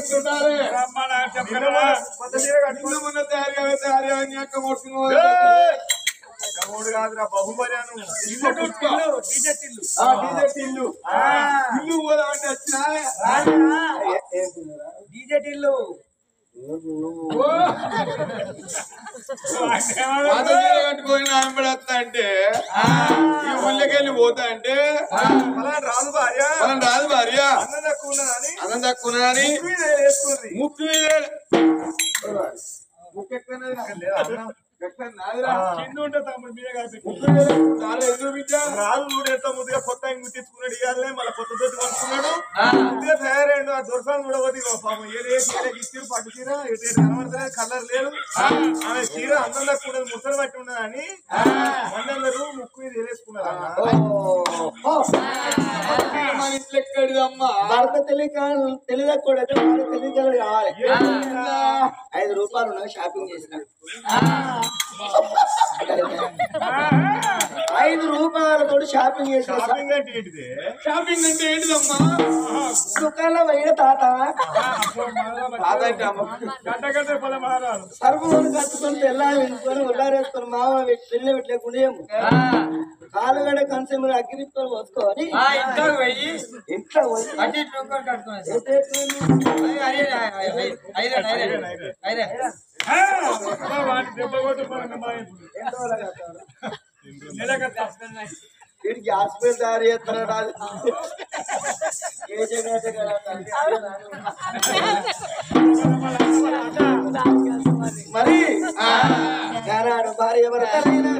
ఇస్తుంటారే మొన్న తయారీ అక్క మొట్టును కమోడు కాదురా బహుమర్యాను ఇల్లు పోదామంటే వచ్చినా డీజే టిల్లు కట్టుకొని నానబడతా అంటే ఈ ఊళ్ళకెళ్ళి పోతా అంటే రాదు భార్య రాదు భార్య అన్నం తక్కువ ఉన్నదని అన్నం తక్కువ ఉన్నదని ముక్కు ముక్కు ఎక్కడ రాదు ఎంత ముద్దుగా కొత్త గుర్తించుకున్నాడు ఇవ్వాలి మళ్ళీ కొత్త దొడ్డి కొనుక్కున్నాడు ముద్దుగా తయారైండు ఆ దొరసాలు కూడా పోతే పాపం ఇచ్చారు పట్టు చీర కనబడతలేదు కలర్ లేదు ఆమె చీర అందం తక్కువ ముసలు పట్టి ఉన్నదని అందరూ ముక్కు మీద వేసుకున్నారు మన ఇంట్లో ఎక్కడిదమ్మా భర్త తెలియకూడదు తెలియదు కావాలి 5 రూపాయలు ఉన్నాయి షాపింగ్ చేసిన 5 రూపాయలతో షాపింగ్ చేసిన షాపింగ్ అంటే ఏంటిది షాపింగ్ అంటే ఏంటిదమ్మా దుకాణంలో పోయిన తాత సరుకులు కట్టుకొని తెల్లారి వెళ్తుకొని ఉల్లారేసుకొని మామ పెళ్ళి పెట్టలేకుండా కాలుగడ కన్సెంబర్ అగ్గిరితో పోసుకొని ఇంట్లో వీడికి హాస్పిటల్ తయారు చేస్తాడు మరి గారాడు భార్య భర్తలైనా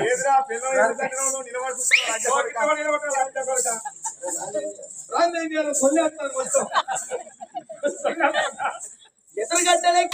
ఏదిరా పిల్లలు నిలబడుతున్నారు కొల్లేస్తాను మొత్తం ఎదురుగడ్డలే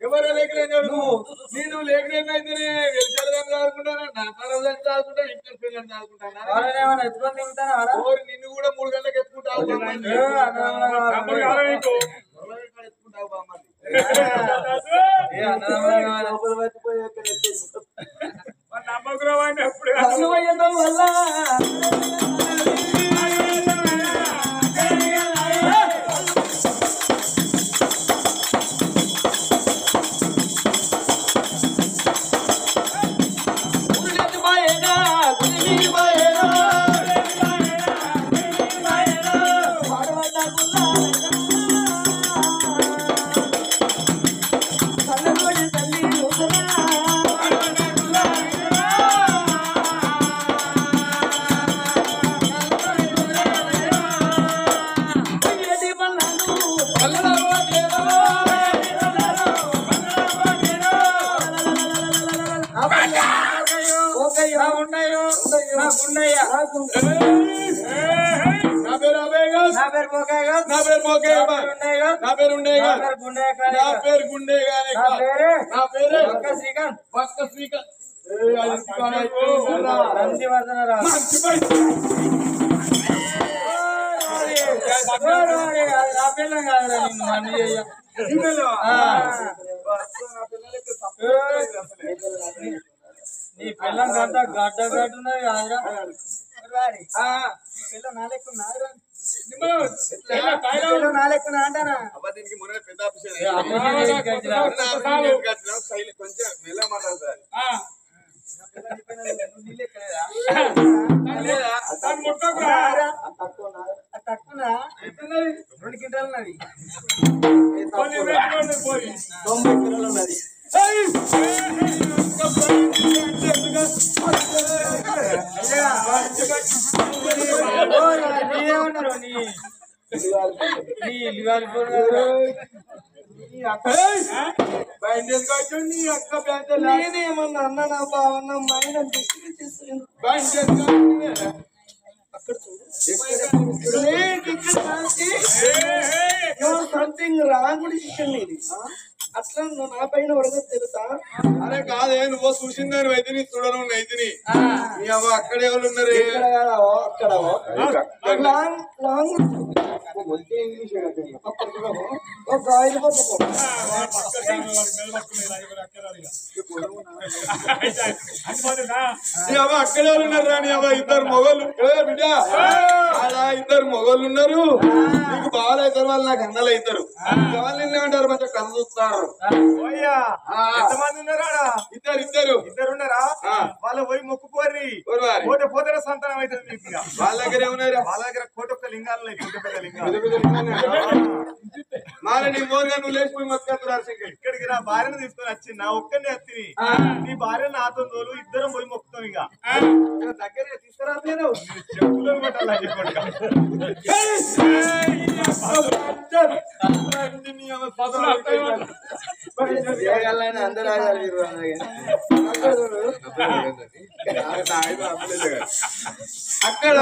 ఎవరు లేకలేని నేను లేకలేనైతేనే వెళ్తాను చదువుకుంటాను నా పర్వాలని చదువుకుంటా ఇంటర్ పిల్లలు చదువుకుంటాను నిన్ను కూడా 3 గంటలకు ఎత్తుకుంటావు ఎత్తుకుంటావు బామ్మని నమ్మకం అని అప్పుడు నీ పిల్లలంతా గడ్డ గడ్డున్నది కాదురా పిల్ల నాలెక్కున్నా అంటారా దీనికి మొన్న పెద్ద కొంచెం మెల్ల మాట్లాడతారు తక్కువ 2 కింటాలు ఉన్నది 90 కిలోలు ఉన్నది నేనేమన్నా అన్న నా బావన్న మైన సంథింగ్ రాంగ్ డిసిషన్ ఇది అట్లా నా పైన వరగదు తెలుసా అరే కాదే నువ్వు చూసింది అయితే నీ చూడను అయితేని నీ అవ్వ అక్కడ ఎవరు ఉన్నారు అక్కడ లాంగ్ లాంగ్ ఒక 5 నీ అవ్వ అక్కడ ఎవరు ఉన్నారు రా నీ అవ్వ ఇద్దరు మొగోళ్ళు బిడ్డ అలా ఇద్దరు మొగోళ్ళు ఉన్నారు నీకు బాగా అవుతారు వాళ్ళు నాకు అన్నలు అవుతారు వాళ్ళు ఏమంటారు మంచిగా కళ్ళు చూస్తారు ఎంతమంది ఉన్నారా ఇద్దరు ఉన్నారా వాళ్ళు పోయి మొక్కుకోరి పోతే పోతే సంతానం అవుతుంది మీకు వాళ్ళ దగ్గర ఏమున్నారు వాళ్ళ దగ్గర కోటొక్క లింగాలు పెద్ద లింగాలు మారే నీ మోరుగా నువ్వు లేచిపోయి మొక్కుతున్నారు ఇక్కడికి నా భార్యను తీసుకొని వచ్చి నా ఒక్కరిని వచ్చి నీ భార్య నాతో తోలు ఇద్దరం పోయి మొక్కుతాం ఇక దగ్గర తీసుకురాలేదు అందరూ అక్కడ